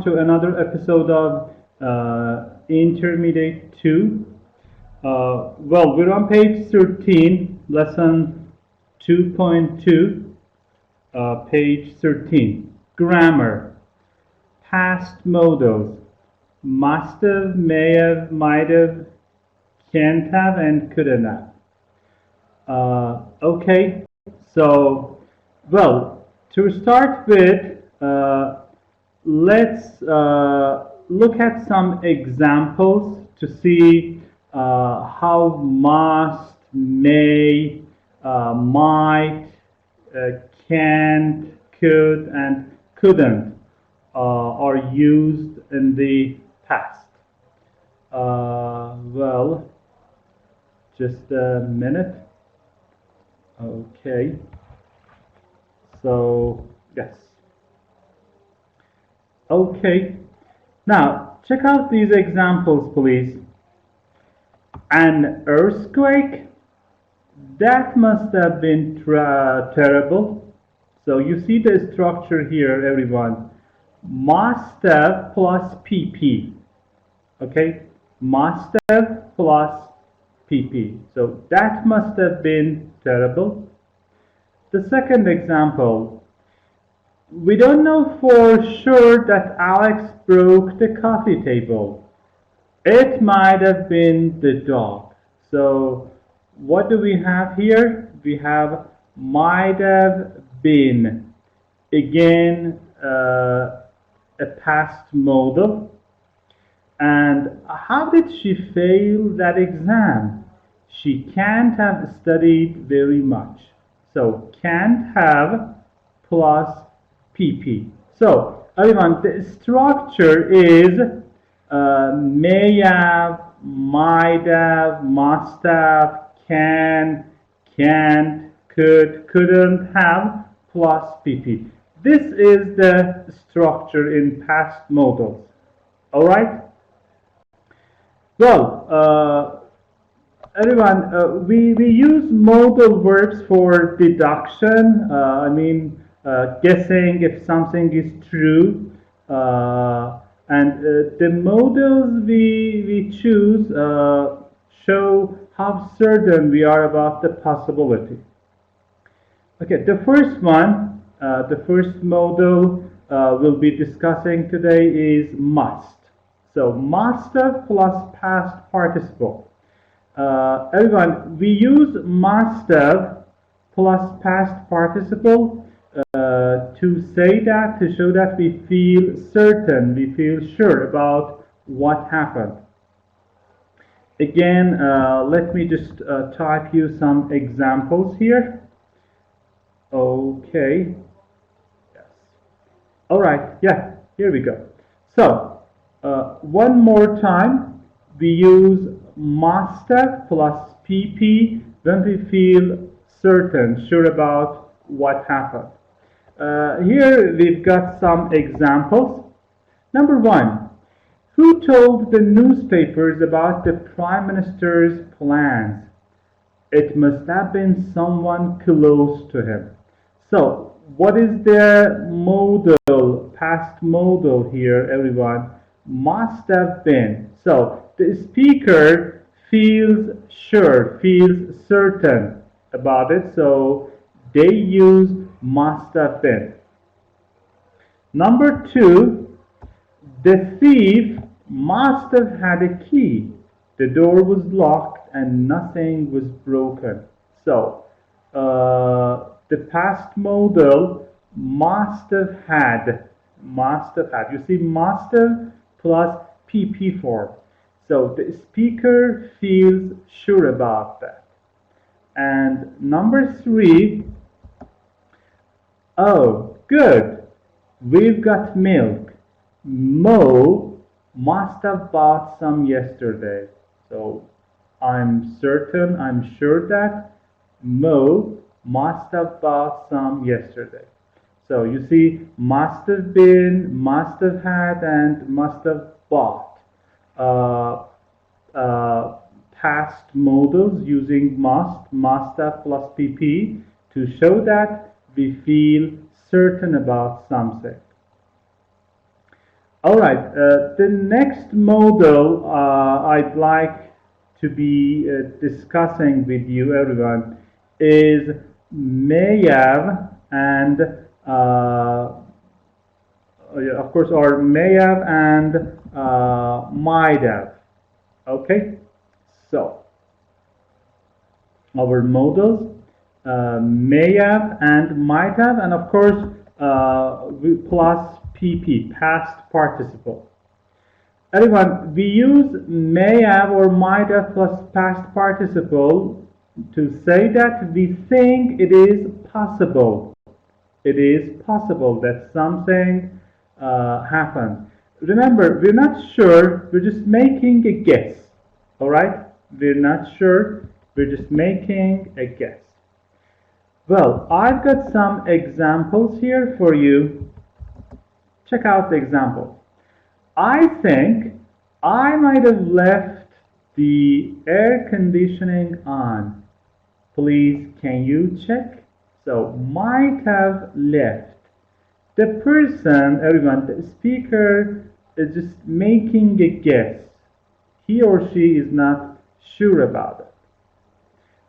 to another episode of Intermediate 2. Well, we're on page 13, lesson 2.2, page 13. Grammar, past modals, must have, may have, might have, can't have, and couldn't have. Okay, so, well, to start with, let's look at some examples to see how must, may, might, can't, could, and couldn't are used in the past. Well, just a minute. Okay. So, yes. Okay. Now, check out these examples, please. An earthquake? That must have been terrible. So you see the structure here, everyone. Must have plus PP. Okay? Must have plus PP. So that must have been terrible. The second example. We don't know for sure that Alex broke the coffee table. It might have been the dog. So what do we have here? We have might have been. Again, a past modal. And how did she fail that exam? She can't have studied very much. So can't have plus PP. So everyone, the structure is may have, might have, must have, can, can't, could, couldn't have, plus PP. This is the structure in past modals. All right? Well, everyone, we use modal verbs for deduction. Guessing if something is true. And the modals we choose show how certain we are about the possibility. Okay, the first one, the first modal we'll be discussing today is must. So must have plus past participle. Everyone, we use must have plus past participle to say that, to show that we feel certain, we feel sure about what happened. Again, let me just type you some examples here. Okay. Yes. All right. Yeah, here we go. So, one more time, we use must have plus PP when we feel certain, sure about what happened. Here we've got some examples. Number one, who told the newspapers about the Prime Minister's plans? It must have been someone close to him. So, what is the modal, past modal here, everyone? Must have been. So, the speaker feels sure, feels certain about it. So, they use must have been. Number two, the thief must have had a key. The door was locked and nothing was broken. So, the past modal must have had, must have had. You see, must have plus PP form. So, the speaker feels sure about that. And number three, oh, good. We've got milk. Mo must have bought some yesterday. So I'm certain, I'm sure that Mo must have bought some yesterday. So you see, must have been, must have had, and must have bought. Past modals using must have plus PP to show that we feel certain about something. All right, the next model I'd like to be discussing with you, everyone, is may have and yeah, of course, or may have and might have. Okay, so our models may have and might have, and of course plus PP, past participle. Everyone, we use may have or might have plus past participle to say that we think it is possible. It is possible that something happened. Remember, we're not sure, we're just making a guess. All right? We're not sure, we're just making a guess. Well, I've got some examples here for you. Check out the example. I think I might have left the air conditioning on. Please, can you check? So, might have left. The person, everyone, the speaker is just making a guess. He or she is not sure about it.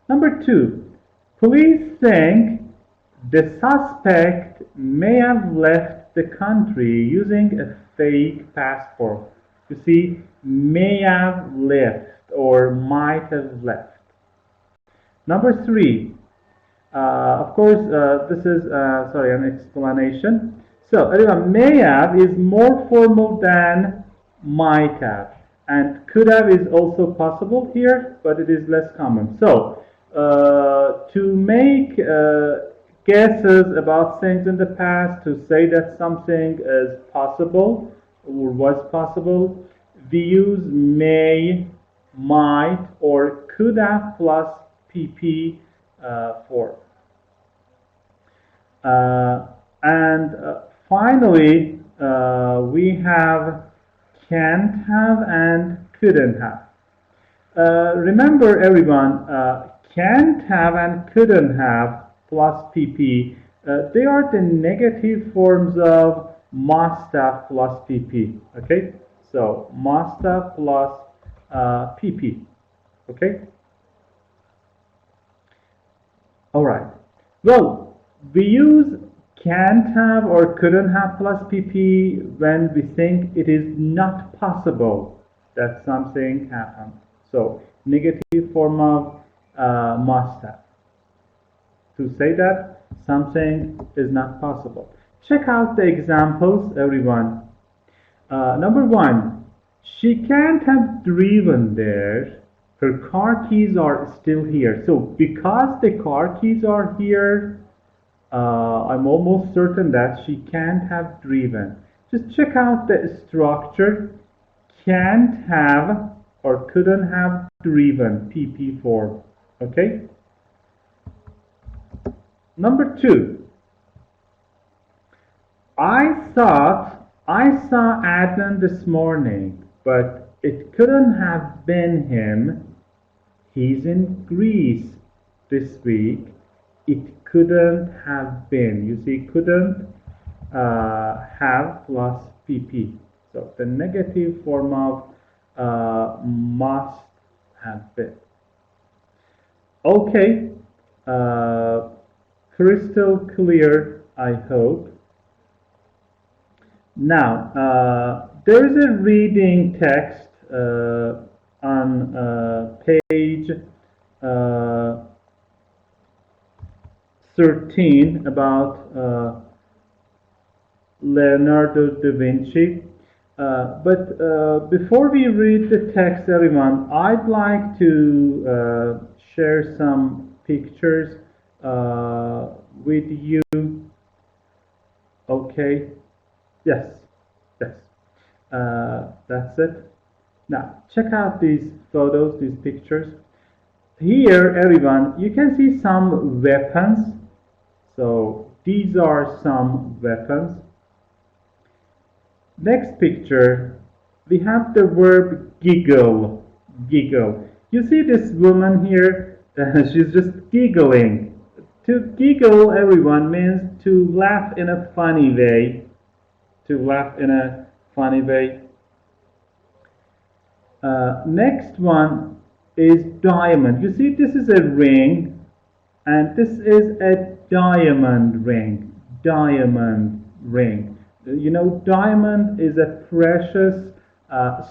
Number two, police think the suspect may have left the country using a fake passport. You see, may have left or might have left. Number three, of course, this is, sorry, an explanation. So, everyone, may have is more formal than might have. And could have is also possible here, but it is less common. So, to make guesses about things in the past, to say that something is possible or was possible, we use may, might, or could have plus PP form. And finally, we have can't have and couldn't have. Remember, everyone, can't have and couldn't have plus PP, they are the negative forms of must have plus PP. Okay, so must have plus PP. Okay. All right. Well, we use can't have or couldn't have plus PP when we think it is not possible that something happened. So negative form of must have. To say that something is not possible. Check out the examples, everyone. Number one, she can't have driven there. Her car keys are still here. So because the car keys are here, I'm almost certain that she can't have driven. Just check out the structure. Can't have or couldn't have driven, PP form. Okay? Number two, I thought I saw Adnan this morning, but it couldn't have been him. He's in Greece this week. It couldn't have been. You see, couldn't have plus PP. So the negative form of must have been. Okay. Crystal clear, I hope. Now, there is a reading text on page 13 about Leonardo da Vinci. But before we read the text, everyone, I'd like to share some pictures with you. Okay. Yes. Yes. That's it. Now, check out these photos, these pictures. Here, everyone, you can see some weapons. So, these are some weapons. Next picture, we have the verb giggle. Giggle. You see this woman here? She's just giggling. To giggle, everyone, means to laugh in a funny way. To laugh in a funny way. Next one is diamond. You see, this is a ring, and this is a diamond ring. Diamond ring. You know, diamond is a precious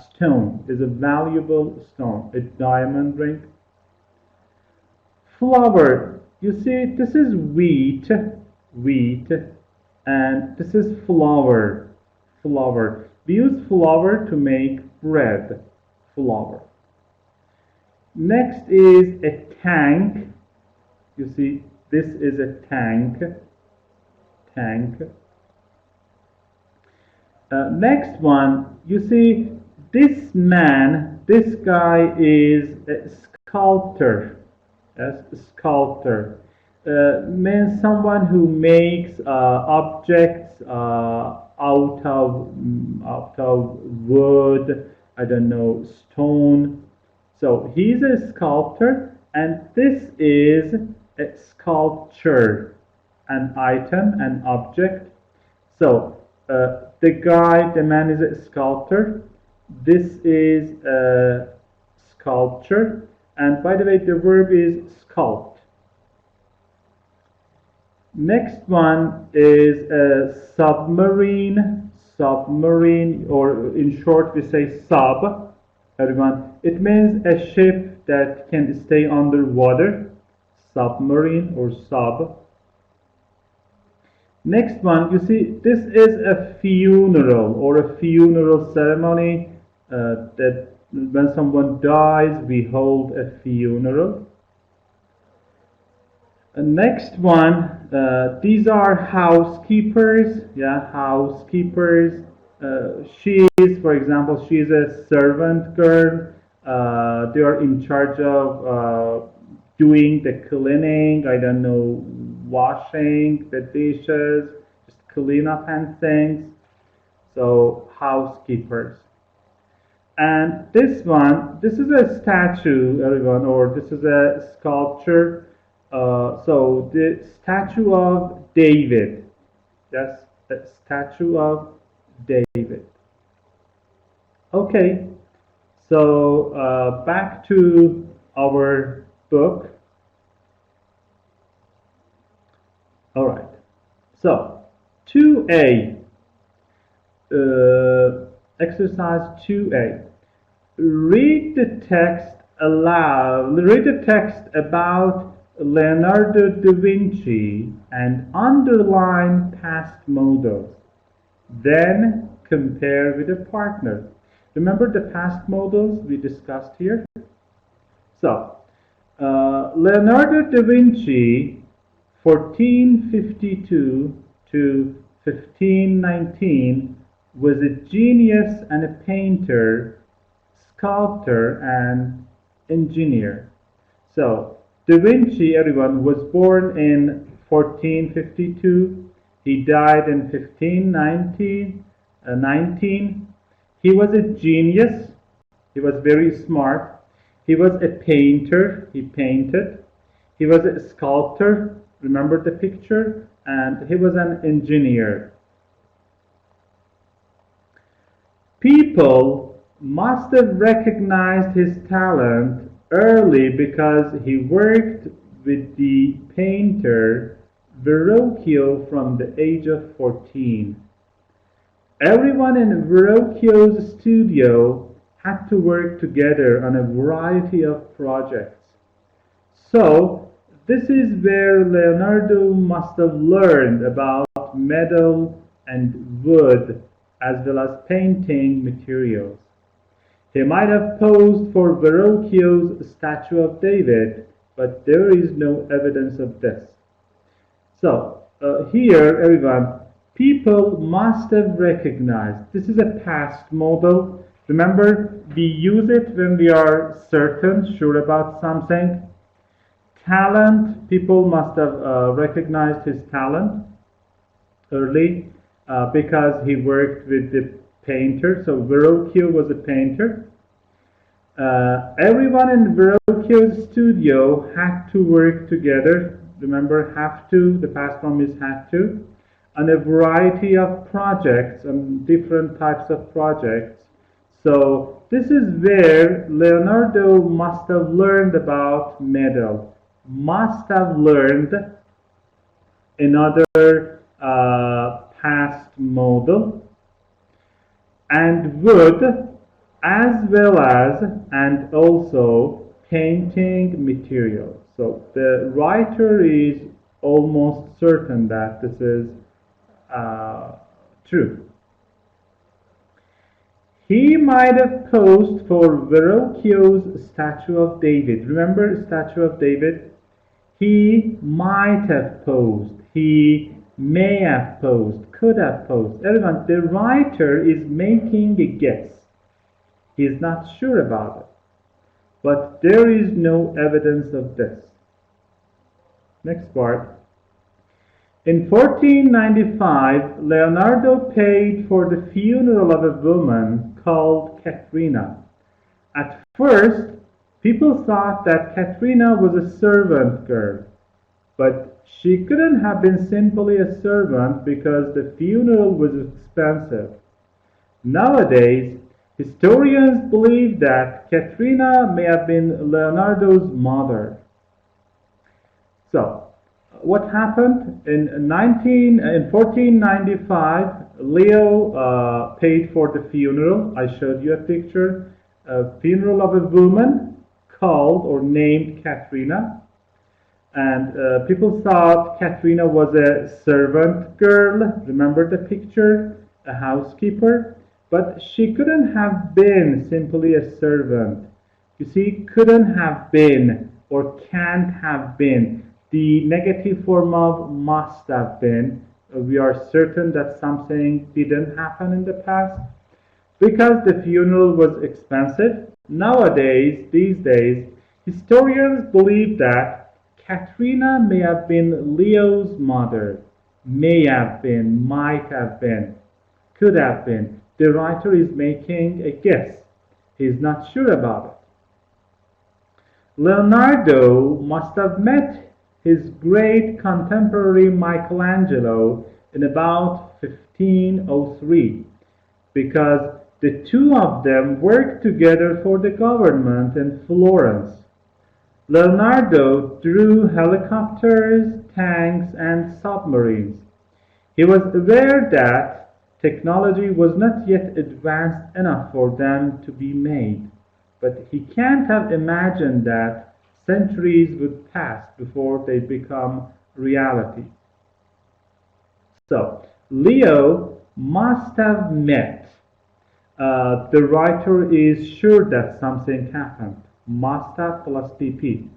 stone, is a valuable stone. A diamond ring. Flour. You see, this is wheat, and this is flour, flour. We use flour to make bread, flour. Next is a tank. You see, this is a tank, tank. Next one, you see, this man, this guy is a sculptor. Yes, sculptor means someone who makes objects out of wood. I don't know, stone. So he's a sculptor, and this is a sculpture, an item, an object. So the man is a sculptor. This is a sculpture. And by the way, the verb is sculpt. Next one is a submarine. Submarine, or in short, we say sub. Everyone, it means a ship that can stay underwater. Submarine or sub. Next one, you see, this is a funeral or a funeral ceremony that when someone dies, we hold a funeral. Next one, these are housekeepers. Yeah, housekeepers. She is, for example, she is a servant girl. They are in charge of doing the cleaning. I don't know, washing the dishes, just clean up and things. So housekeepers. And this one, this is a statue, everyone, or this is a sculpture. So the statue of David. Yes, the statue of David. Okay, so back to our book. All right, so 2A, exercise 2A. Read the text aloud. Read the text about Leonardo da Vinci and underline past modals. Then compare with a partner. Remember the past modals we discussed here? So, Leonardo da Vinci, 1452 to 1519, was a genius and a painter, sculptor, and engineer. So, Da Vinci, everyone, was born in 1452. He died in 1519. He was a genius. He was very smart. He was a painter. He painted. He was a sculptor. Remember the picture? And he was an engineer. People must have recognized his talent early because he worked with the painter Verrocchio from the age of 14. Everyone in Verrocchio's studio had to work together on a variety of projects. So, this is where Leonardo must have learned about metal and wood as well as painting materials. He might have posed for Verrocchio's statue of David, but there is no evidence of this. So, here, everyone, people must have recognized. This is a past modal. Remember, we use it when we are certain, sure about something. Talent, people must have recognized his talent early because he worked with the painter. So Verrocchio was a painter. Everyone in Verrocchio's studio had to work together. Remember, have to, the past form is had to. on a variety of projects and different types of projects. So this is where Leonardo must have learned about metal, must have learned another past model, and wood, as well as and also painting material. So the writer is almost certain that this is true. He might have posed for Verrocchio's statue of David. Remember statue of David? He might have posed. He may have posed. Could have posed. Everyone, the writer is making a guess. He is not sure about it. But there is no evidence of this. Next part. In 1495, Leonardo paid for the funeral of a woman called Katrina. At first, people thought that Katrina was a servant girl, but she couldn't have been simply a servant because the funeral was expensive. Nowadays, historians believe that Katrina may have been Leonardo's mother. So, what happened in 1495? Leo paid for the funeral. I showed you a picture. A funeral of a woman called or named Katrina. And people thought Katrina was a servant girl. Remember the picture? A housekeeper. But she couldn't have been simply a servant. You see, couldn't have been or can't have been. The negative form of must have been. We are certain that something didn't happen in the past because the funeral was expensive. Nowadays, these days, historians believe that Katrina may have been Leo's mother. May have been, might have been, could have been. The writer is making a guess. He is not sure about it. Leonardo must have met his great contemporary Michelangelo in about 1503 because the two of them worked together for the government in Florence. Leonardo drew helicopters, tanks, and submarines. He was aware that technology was not yet advanced enough for them to be made, but he can't have imagined that centuries would pass before they become reality. So, Leo must have met. The writer is sure that something happened. Must have plus PP.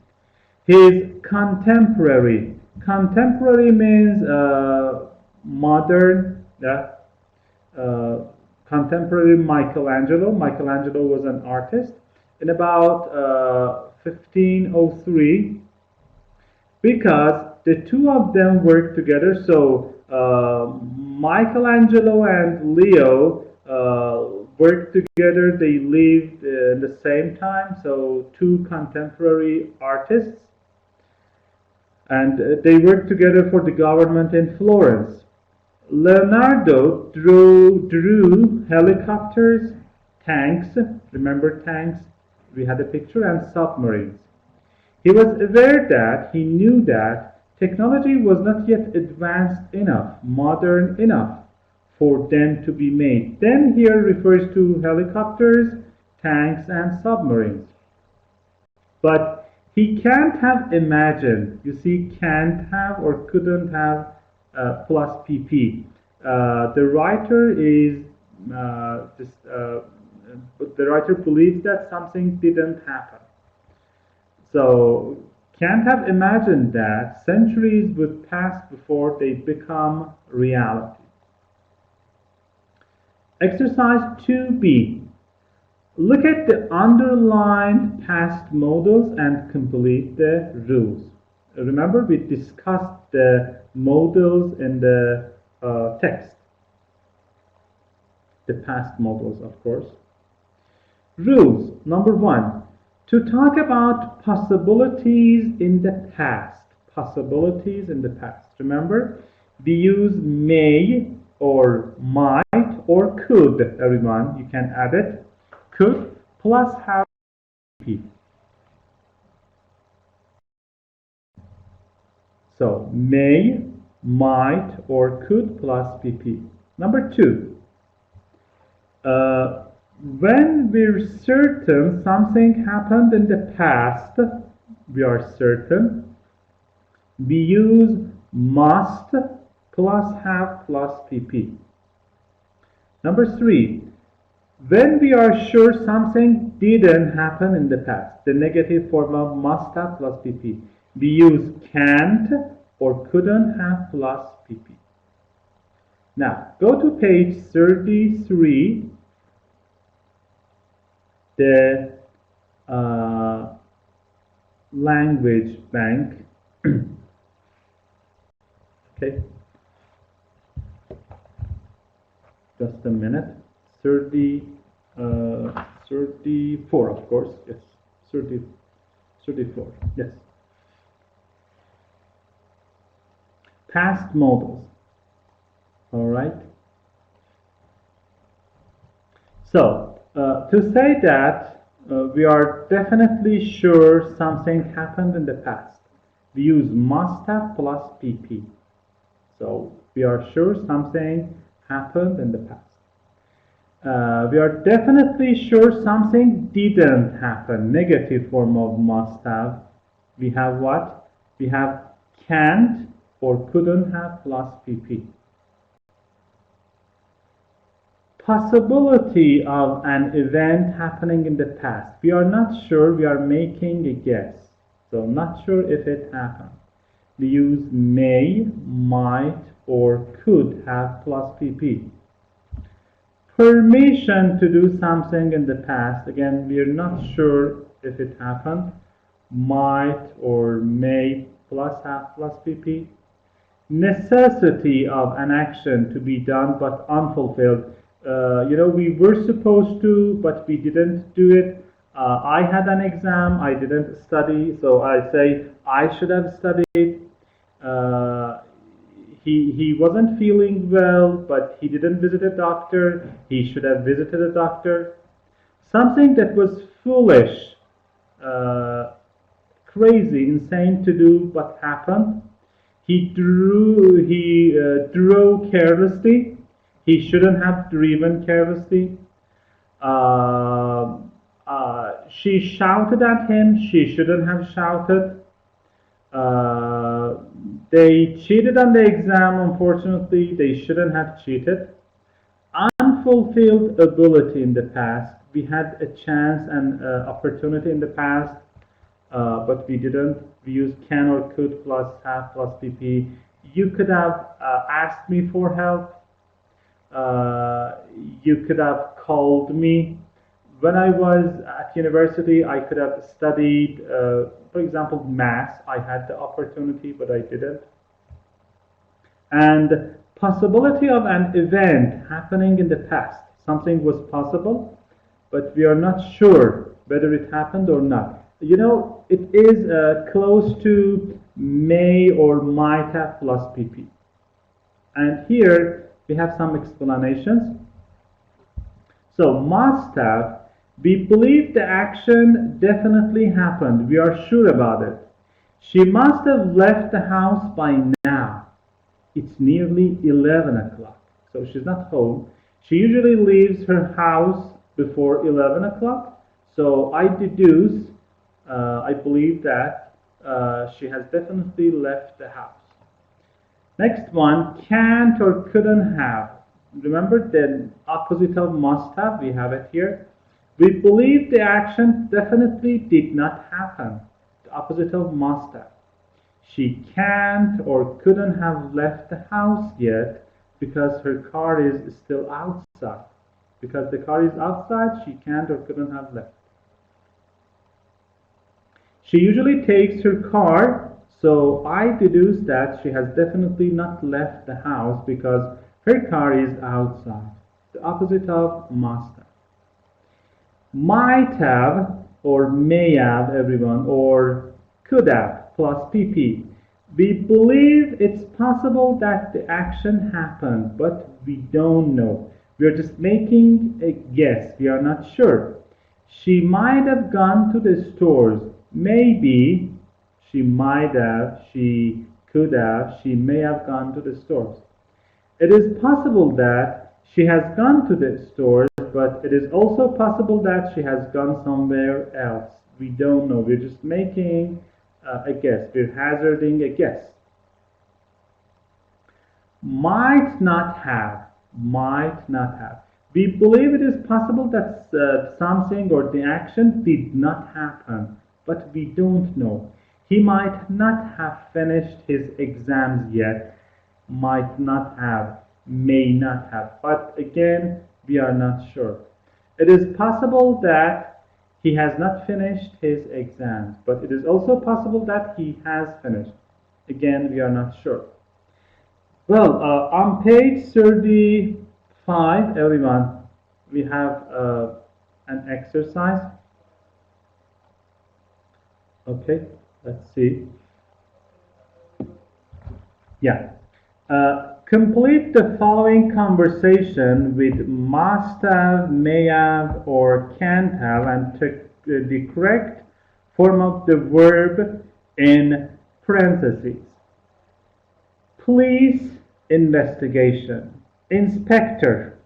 His contemporary. Contemporary means modern. Contemporary Michelangelo. Michelangelo was an artist. In about 1503, because the two of them worked together. So Michelangelo and Leo worked together. They lived in the same time. So two contemporary artists, and they worked together for the government in Florence. Leonardo drew helicopters, tanks. Remember tanks? We had a picture, and submarines. He was aware that he knew that technology was not yet advanced enough, modern enough for them to be made. Then here refers to helicopters, tanks, and submarines. But he can't have imagined. You see, can't have or couldn't have plus PP. The writer is the writer believes that something didn't happen. So, can't have imagined that centuries would pass before they become reality. Exercise 2B. Look at the underlined past modals and complete the rules. Remember, we discussed the modals in the text. The past modals, of course. Rules. Number 1. To talk about possibilities in the past. Possibilities in the past. Remember, We use may or might or could, everyone. You can add it. Could plus have PP. So may, might, or could plus PP. Number 2. When we're certain something happened in the past, we are certain, we use must plus have plus PP. Number 3. When we are sure something didn't happen in the past, the negative form of must have plus PP, we use can't or couldn't have plus PP. Now, go to page 33, the language bank. Okay, just a minute. 34, of course, yes, 34, yes. Past modals, all right. So, to say that we are definitely sure something happened in the past, we use must have plus PP. So, we are sure something happened in the past. We are definitely sure something didn't happen. Negative form of must have. We have what? We have can't or couldn't have plus PP. Possibility of an event happening in the past. We are not sure. We are making a guess. So not sure if it happened. We use may, might, or could have plus PP. Permission to do something in the past. Again, we are not sure if it happened. Might or may plus have plus PP. Necessity of an action to be done but unfulfilled. We were supposed to, but we didn't do it. I had an exam, I didn't study, so I say I should have studied. He wasn't feeling well, but he didn't visit a doctor. He should have visited a doctor. Something that was foolish, crazy, insane to do, but happened. He drove carelessly. He shouldn't have driven carelessly. She shouted at him. She shouldn't have shouted. They cheated on the exam, unfortunately. They shouldn't have cheated. Unfulfilled ability in the past. We had a chance and opportunity in the past, but we didn't. We used can or could plus have plus PP. You could have asked me for help. You could have called me. When I was at university, I could have studied, for example, math. I had the opportunity, but I didn't. And possibility of an event happening in the past. Something was possible, but we are not sure whether it happened or not. It is close to may or might have plus PP. And here we have some explanations. So must have, we believe the action definitely happened. We are sure about it. She must have left the house by now. It's nearly 11 o'clock. So she's not home. She usually leaves her house before 11 o'clock. So I deduce, I believe that she has definitely left the house. Next one, can't or couldn't have. Remember the opposite of must have, we have it here. We believe the action definitely did not happen. The opposite of must have. She can't or couldn't have left the house yet because her car is still outside. Because the car is outside, she can't or couldn't have left. She usually takes her car, so I deduce that she has definitely not left the house because her car is outside. The opposite of must have. Might have or may have, everyone, or could have plus PP. We believe it's possible that the action happened, but we don't know. We are just making a guess. We are not sure. She might have gone to the stores. Maybe she might have, she could have, she may have gone to the stores. It is possible that she has gone to the stores, but it is also possible that she has gone somewhere else. We don't know. We're just making a guess. We're hazarding a guess. Might not have. Might not have. We believe it is possible that something or the action did not happen, but we don't know. He might not have finished his exams yet, might not have, may not have. But again, we are not sure. It is possible that he has not finished his exams, but it is also possible that he has finished. Again, we are not sure. Well, on page 35, everyone, we have an exercise. Okay, let's see. Yeah. Complete the following conversation with must have, may have, or can't have, and the correct form of the verb in parentheses. Police investigation. Inspector.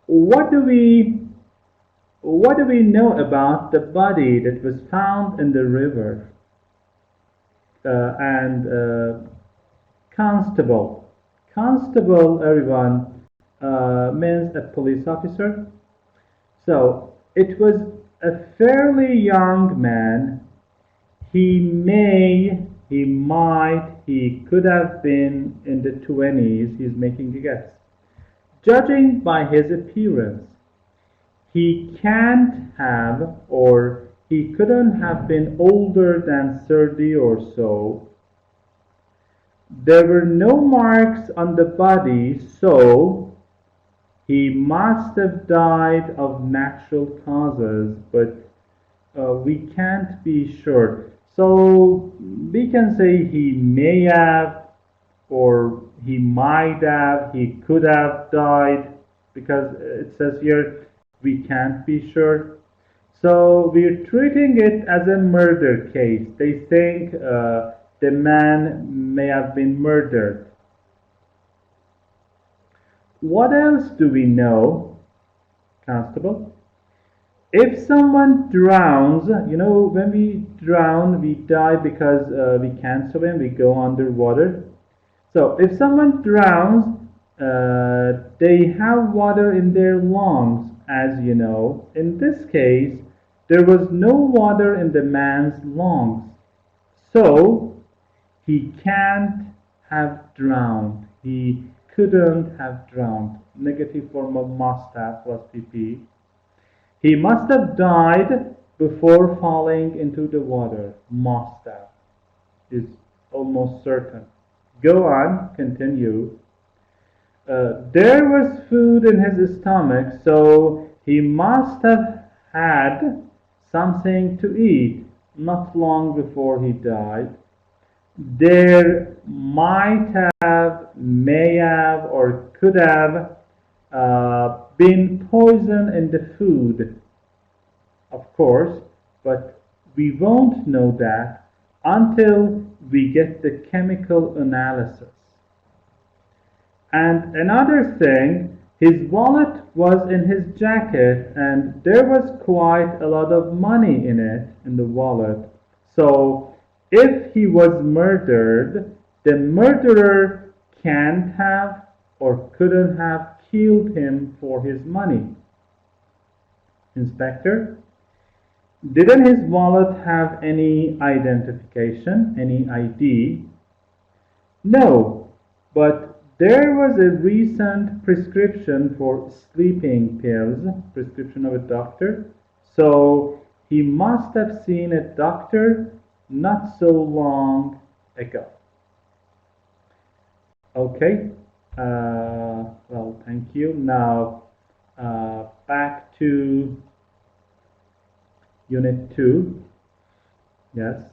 What do we know about the body that was found in the river? And Constable. Constable, everyone, means a police officer. So it was a fairly young man. He may, he might, he could have been in the 20s. He's making a guess. Judging by his appearance, he can't have or he couldn't have been older than 30 or so. There were no marks on the body, so he must have died of natural causes, but we can't be sure. So we can say he may have, or he might have, he could have died, because it says here we can't be sure. So we're treating it as a murder case. They think the man may have been murdered. What else do we know, Constable? If someone drowns, you know, when we drown, we die because we can't swim, we go underwater. So if someone drowns, they have water in their lungs, as you know. In this case, there was no water in the man's lungs. So he can't have drowned. He couldn't have drowned. Negative form of must have plus PP. He must have died before falling into the water. Must have is almost certain. Go on, continue. There was food in his stomach, so he must have had something to eat not long before he died. There might have, may have, or could have been poison in the food, of course, but we won't know that until we get the chemical analysis. And another thing, his wallet was in his jacket and there was quite a lot of money in it, in the wallet. So if he was murdered, the murderer can't have or couldn't have killed him for his money. Inspector, didn't his wallet have any identification, any ID? No, but there was a recent prescription for sleeping pills, prescription of a doctor. So he must have seen a doctor not so long ago. Okay, well, thank you. Now, back to Unit 2. Yes.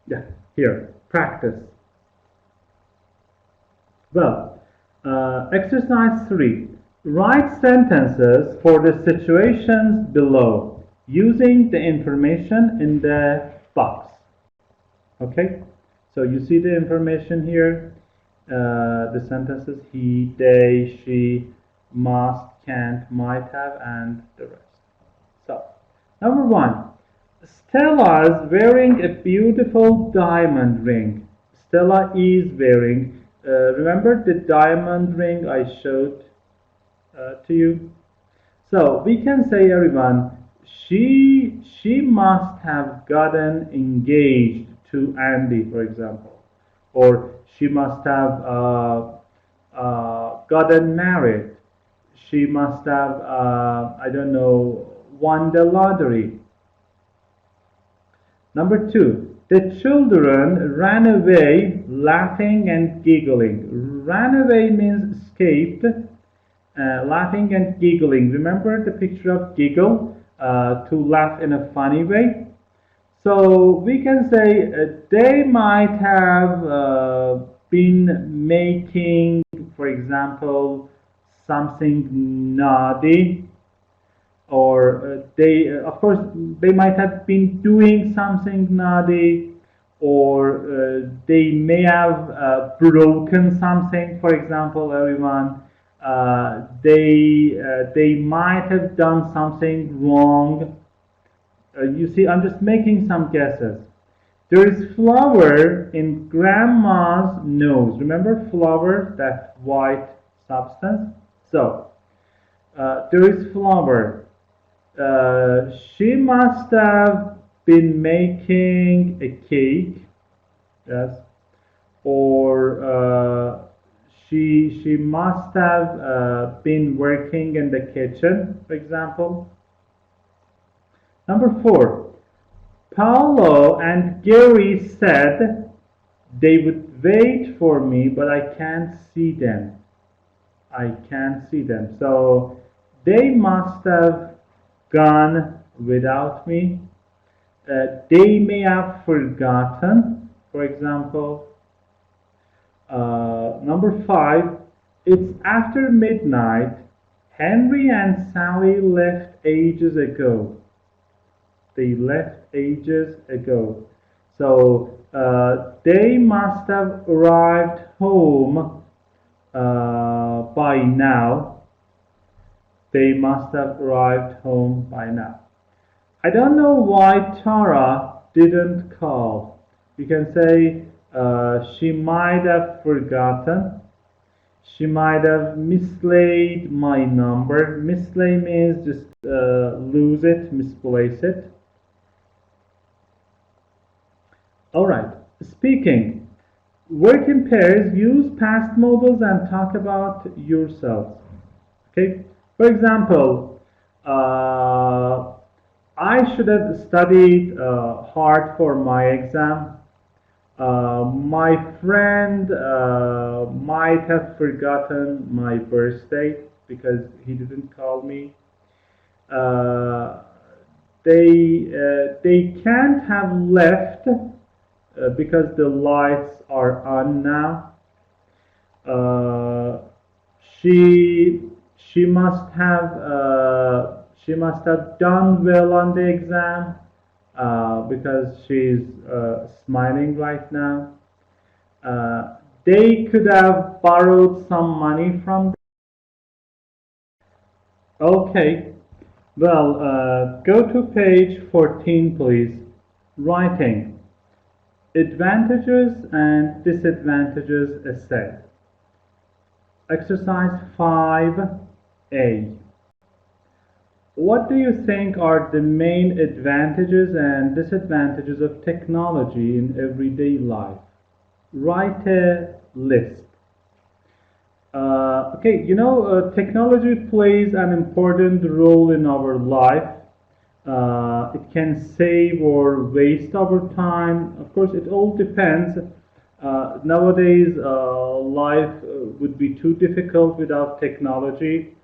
Yeah. Here, practice. Well, exercise 3. Write sentences for the situations below using the information in the box. Okay? So you see the information here, the sentences he, they, she, must, can't, might have, and the rest. So, number 1. Stella's wearing a beautiful diamond ring. Stella is wearing, remember the diamond ring I showed to you? So we can say, everyone, she must have gotten engaged to Andy, for example, or she must have gotten married. She must have, I don't know, won the lottery. Number 2, the children ran away laughing and giggling. Ran away means escaped, laughing and giggling. Remember the picture of giggle, to laugh in a funny way? So we can say they might have been making, for example, something naughty, or they, of course, they might have been doing something naughty, or they may have broken something, for example, everyone. They might have done something wrong. You see, I'm just making some guesses. There is flour in grandma's nose. Remember flour, that white substance? So, there is flour. She must have been making a cake, yes, or she must have been working in the kitchen, for example. Number 4, Paulo and Gary said they would wait for me, but I can't see them. I can't see them. So they must have gone without me. They may have forgotten, for example. Number 5, it's after midnight. Henry and Sally left ages ago. They left ages ago. So they must have arrived home by now. They must have arrived home by now. I don't know why Tara didn't call. You can say she might have forgotten. She might have mislaid my number. Mislay means just lose it, misplace it. Alright, speaking. Work in pairs, use past mobiles and talk about yourselves. Okay? For example, I should have studied hard for my exam. My friend might have forgotten my birthday because he didn't call me. They can't have left because the lights are on now. She must have done well on the exam because she's smiling right now. They could have borrowed some money from. Okay, well, go to page 14, please. Writing. Advantages and disadvantages essay. Exercise 5A. What do you think are the main advantages and disadvantages of technology in everyday life? Write a list. Okay, technology plays an important role in our life. It can save or waste our time. Of course, it all depends. Nowadays, life would be too difficult without technology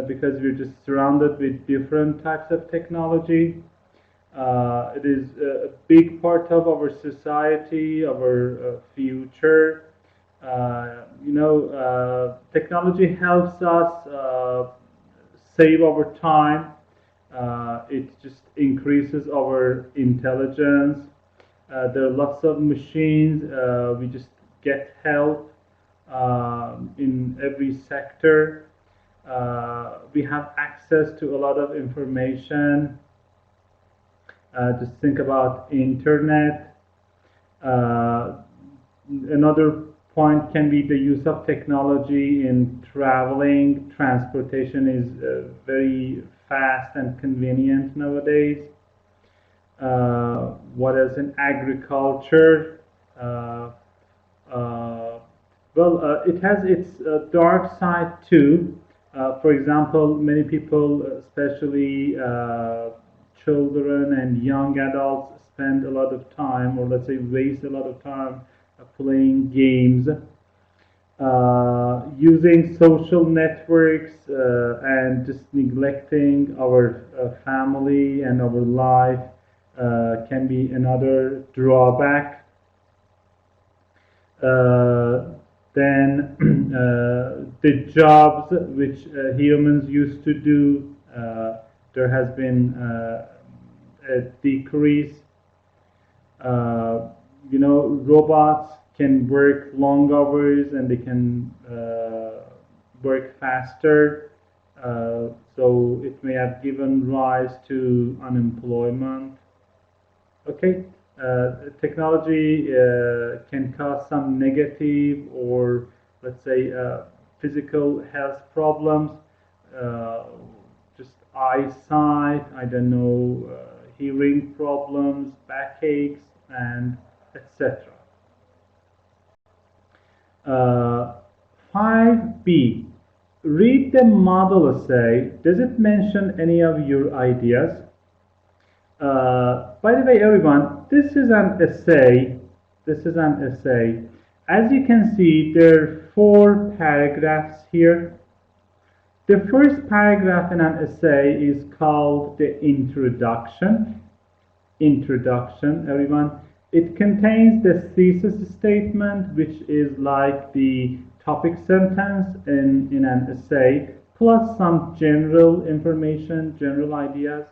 because we're just surrounded with different types of technology. It is a big part of our society, our future. Technology helps us save our time. It just increases our intelligence. There are lots of machines. We just get help in every sector. We have access to a lot of information. Just think about internet. Uh, Another point can be the use of technology in traveling. Transportation is very fast and convenient nowadays. What else in agriculture? Uh, uh, it has its dark side too. For example, many people, especially children and young adults, spend a lot of time, or let's say waste a lot of time playing games, using social networks, and just neglecting our family and our life can be another drawback. Uh, then the jobs which humans used to do, there has been a decrease. Uh, Robots can work long hours and they can work faster. So it may have given rise to unemployment. Okay, technology can cause some negative or let's say physical health problems, uh, just eyesight, I don't know, hearing problems, backaches, and etc. Uh, 5B. Read the model essay. Does it mention any of your ideas? By the way, everyone, this is an essay. This is an essay. As you can see, there are 4 paragraphs here. The first paragraph in an essay is called the introduction. Introduction, everyone. It contains the thesis statement, which is like the topic sentence in an essay, plus some general information, general ideas.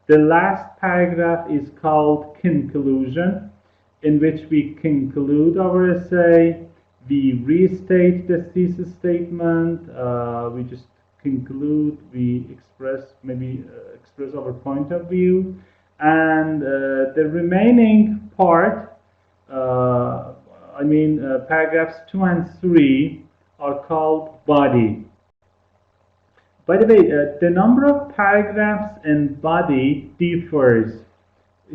The last paragraph is called conclusion, in which we conclude our essay. We restate the thesis statement. We just conclude. We express maybe express our point of view, and the remaining part. Paragraphs 2 and 3 are called body. By the way, the number of paragraphs in body differs.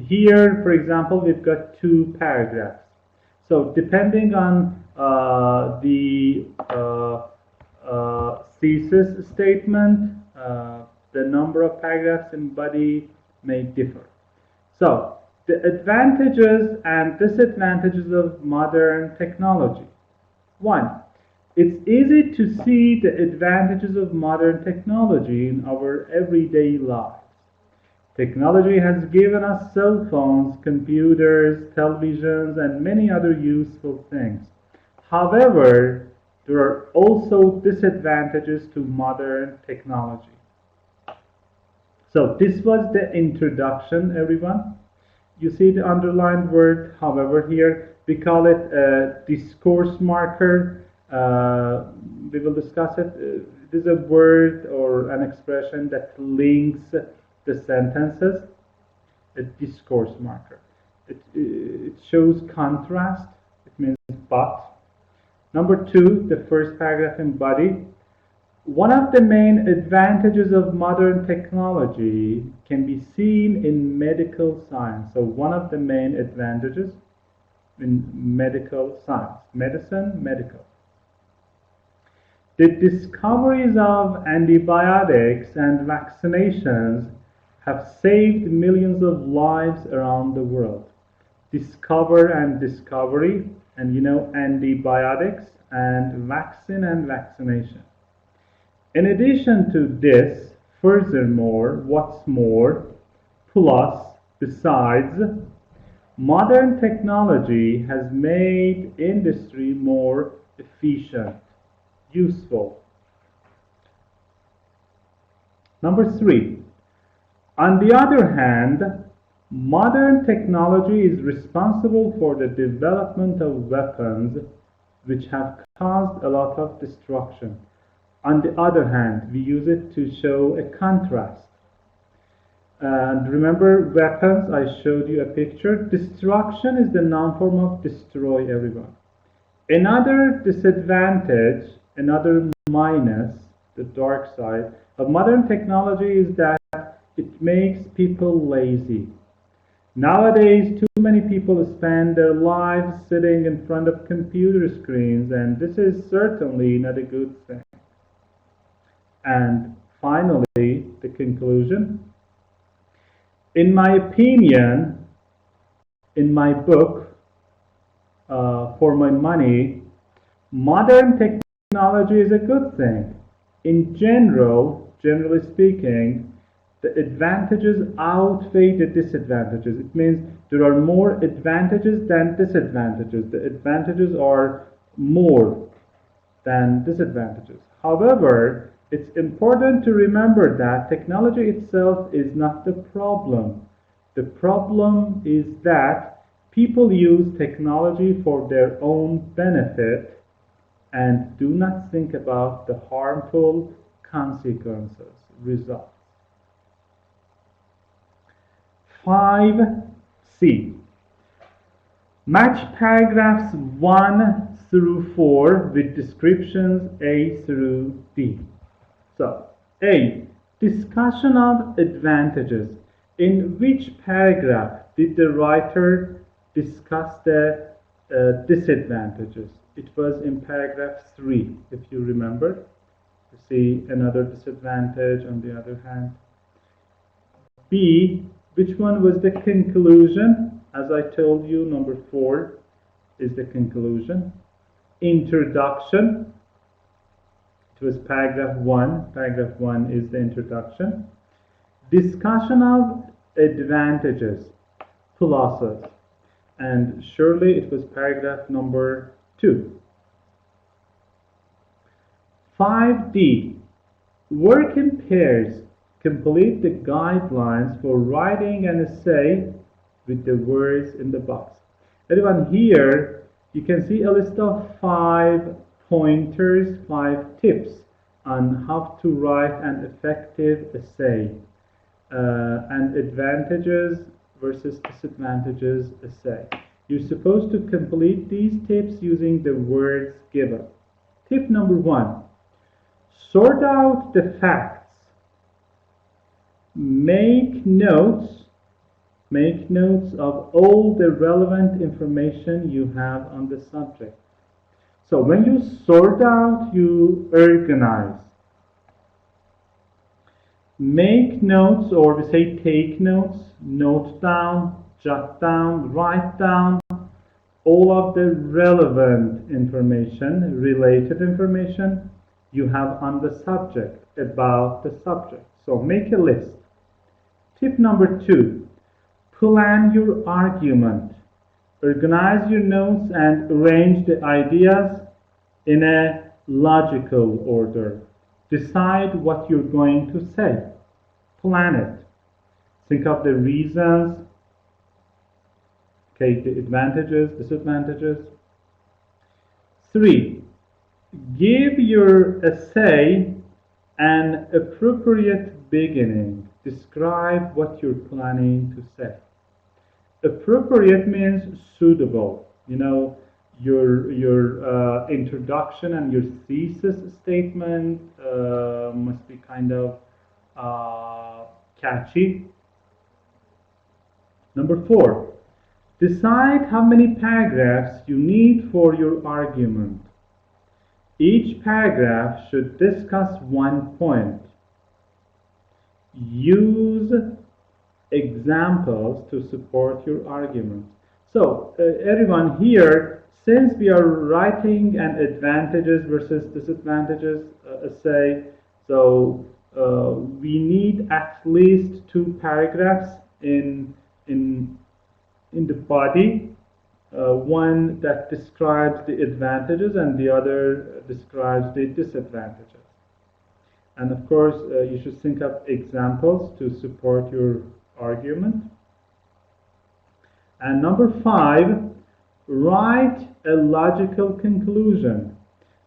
Here, for example, we've got 2 paragraphs. So depending on the thesis statement, the number of paragraphs in body may differ. So the advantages and disadvantages of modern technology. 1. It's easy to see the advantages of modern technology in our everyday lives. Technology has given us cell phones, computers, televisions, and many other useful things. However, there are also disadvantages to modern technology. So this was the introduction, everyone. You see the underlined word, however, here. We call it a discourse marker. We will discuss it. It is a word or an expression that links the sentences. A discourse marker. It shows contrast. It means but. Number 2, the first paragraph in body. One of the main advantages of modern technology can be seen in medical science. So one of the main advantages in medical science, medicine, medical. The discoveries of antibiotics and vaccinations have saved millions of lives around the world. Discover and discovery, and antibiotics and vaccine and vaccination. In addition to this, furthermore, what's more, plus, Besides, modern technology has made industry more efficient, useful. Number three, on the other hand, modern technology is responsible for the development of weapons which have caused a lot of destruction. On the other hand, we use it to show a contrast. And remember weapons, I showed you a picture. Destruction is the noun form of destroy, everyone. Another disadvantage, another minus, the dark side of modern technology is that it makes people lazy. Nowadays, too many people spend their lives sitting in front of computer screens, and this is certainly not a good thing. And finally, the conclusion. In my opinion, in my book, For My Money, modern technology is a good thing. In general, generally speaking, the advantages outweigh the disadvantages. It means there are more advantages than disadvantages. The advantages are more than disadvantages. However, it's important to remember that technology itself is not the problem. The problem is that people use technology for their own benefit and do not think about the harmful consequences, results. 5C. Match paragraphs 1 through 4 with descriptions A through D. So, A. Discussion of advantages. In which paragraph did the writer discuss the disadvantages? It was in paragraph 3, if you remember. You see another disadvantage on the other hand. B. Which one was the conclusion? As I told you, number 4 is the conclusion. Introduction. It was paragraph 1. Paragraph 1 is the introduction. Discussion of advantages, pluses. And surely it was paragraph number 2. 5D. Work in pairs. Complete the guidelines for writing an essay with the words in the box. Everyone, here you can see a list of 5 pointers, 5 tips on how to write an effective essay, and advantages versus disadvantages essay. You're supposed to complete these tips using the words given. Tip number 1, sort out the facts. Make notes of all the relevant information you have on the subject. So when you sort out, you organize. Make notes, or we say take notes, note down, jot down, write down all of the relevant information, related information you have on the subject, about the subject. So make a list. Tip number 2, plan your argument. Organize your notes and arrange the ideas in a logical order. Decide what you're going to say. Plan it. Think of the reasons, okay, the advantages, disadvantages. 3, give your essay an appropriate beginning. Describe what you're planning to say. Appropriate means suitable. You know, your introduction and your thesis statement must be kind of catchy. Number 4, decide how many paragraphs you need for your argument. Each paragraph should discuss one point. Use examples to support your argument. So, everyone here, since we are writing an advantages versus disadvantages essay, so we need at least 2 paragraphs in in the body, one that describes the advantages and the other describes the disadvantages. And of course, you should think of examples to support your argument. And number 5, write a logical conclusion.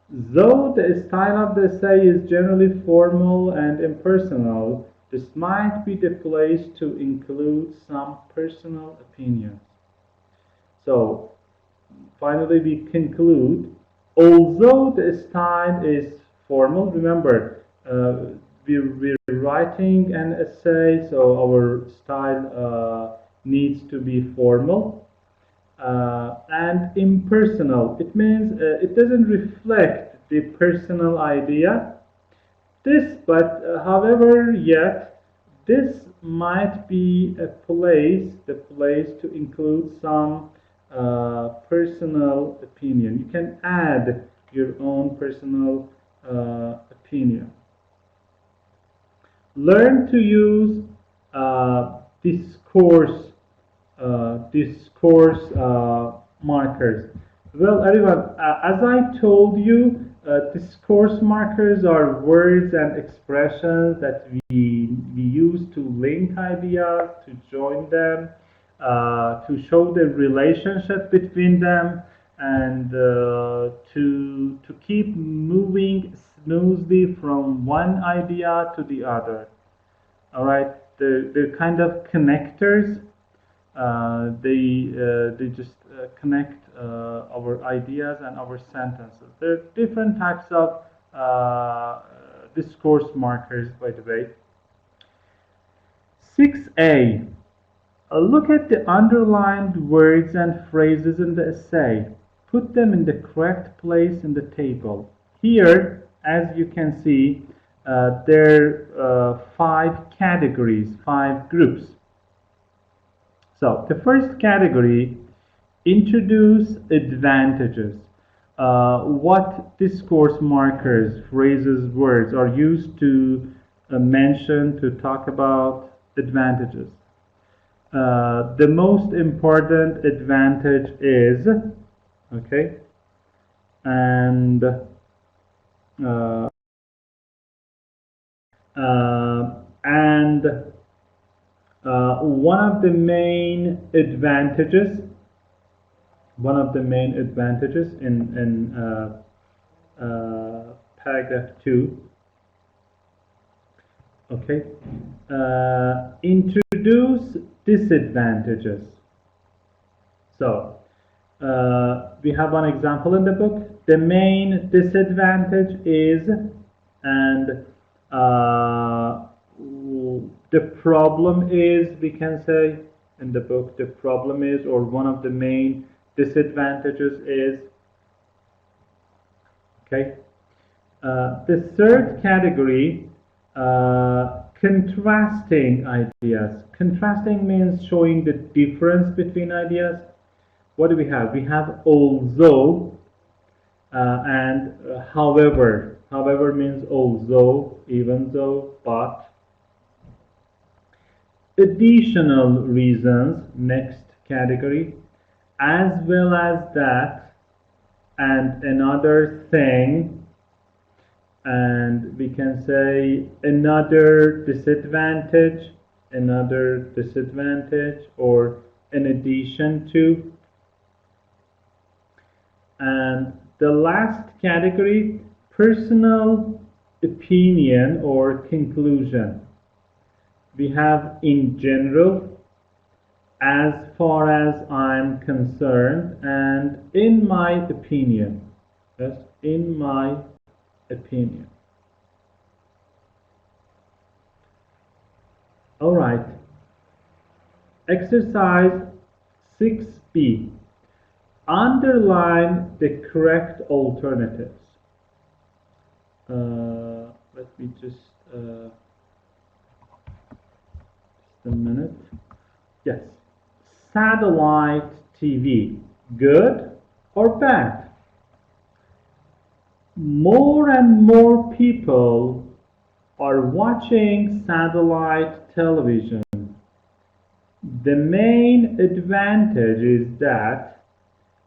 Though the style of the essay is generally formal and impersonal, this might be the place to include some personal opinions. So, finally we conclude, although the style is formal, remember, we're writing an essay, so our style needs to be formal. And impersonal, it means it doesn't reflect the personal idea. However, yet this might be the place to include some personal opinion. You can add your own personal opinion. Learn to use discourse markers. Well, everyone, as I told you, discourse markers are words and expressions that we use to link ideas, to join them, to show the relationship between them, and to keep moving smoothly from one idea to the other. All right, they're kind of connectors. They just connect our ideas and our sentences. There are different types of discourse markers, by the way. 6a. Look at the underlined words and phrases in the essay. Put them in the correct place in the table. Here, as you can see, there are 5 categories, 5 groups. So the first category, introduce advantages. What discourse markers, phrases, words are used to mention, to talk about advantages? The most important advantage is, okay, and one of the main advantages in paragraph 2, okay, introduce disadvantages. So we have one example in the book. The main disadvantage is, and the problem is, we can say in the book, the problem is, or one of the main disadvantages is, okay. The third category, contrasting ideas. Contrasting means showing the difference between ideas. What do we have? We have although and however. However means although, even though, but. Additional reasons, next category, as well as that, and another thing, and we can say another disadvantage, or in addition to. And the last category, personal opinion or conclusion. We have in general, as far as I'm concerned, and in my opinion. Yes, in my opinion. All right. Exercise 6b. Underline the correct alternatives. Let me just a minute. Yes. Satellite TV, good or bad? More and more people are watching satellite television. The main advantage is that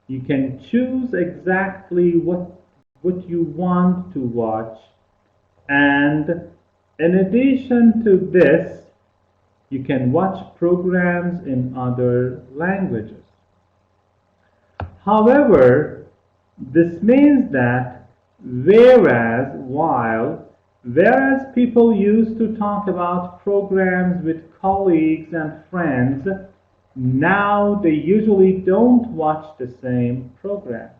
you can choose exactly what you want to watch, and in addition to this, you can watch programs in other languages. However, this means that whereas people used to talk about programs with colleagues and friends, now they usually don't watch the same programs.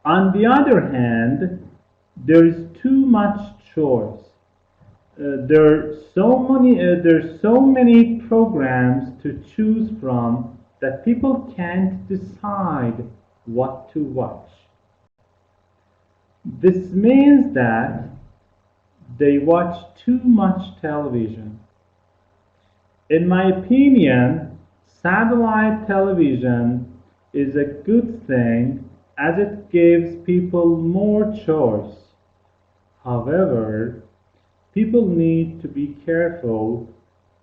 On the other hand, there is too much choice. There's so many programs to choose from that people can't decide what to watch. This means that they watch too much television. In my opinion, satellite television is a good thing as it gives people more choice. However, people need to be careful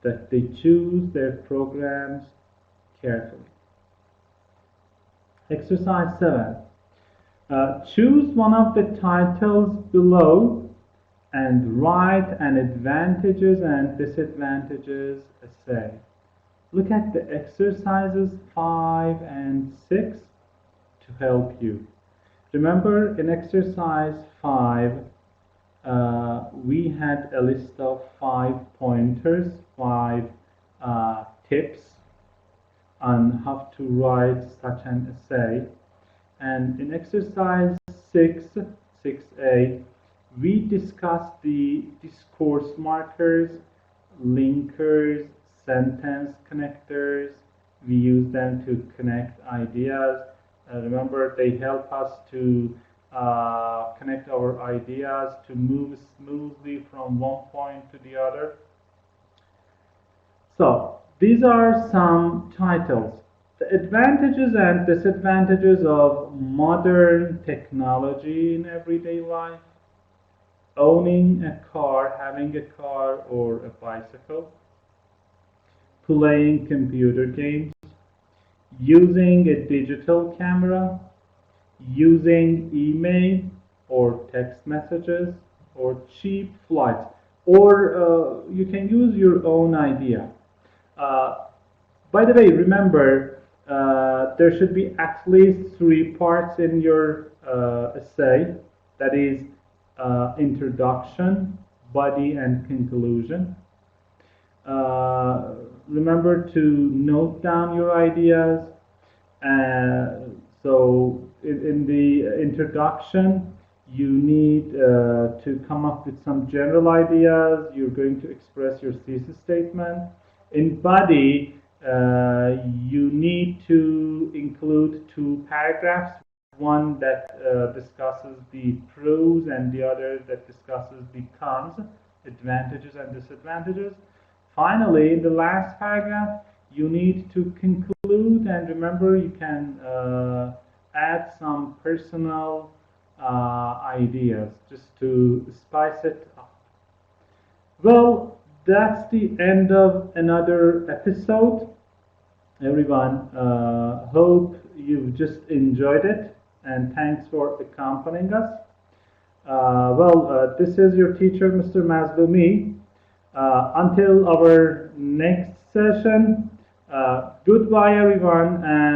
that they choose their programs carefully. Exercise 7. Choose one of the titles below and write an advantages and disadvantages essay. Look at the exercises 5 and 6 to help you. Remember, in exercise 5, we had a list of 5 pointers, 5 tips on how to write such an essay. And in exercise 6, 6a, we discussed the discourse markers, linkers, sentence connectors. We use them to connect ideas. Remember, they help us to connect our ideas to move smoothly from one point to the other. So, these are some titles. The advantages and disadvantages of modern technology in everyday life, owning a car, having a car or a bicycle, playing computer games, using a digital camera, using email or text messages, or cheap flights, or you can use your own idea. Uh, by the way, remember, there should be at least 3 parts in your essay. That is introduction, body, and conclusion. Remember to note down your ideas. So in the introduction, you need to come up with some general ideas. You're going to express your thesis statement. In body, you need to include 2 paragraphs, one that discusses the pros and the other that discusses the cons, advantages and disadvantages. Finally, in the last paragraph, you need to conclude, and remember, you can add some personal ideas just to spice it up. Well, that's the end of another episode. Everyone, hope you've just enjoyed it, and thanks for accompanying us. This is your teacher, Mr. Mazlumi. Until our next session, goodbye everyone, and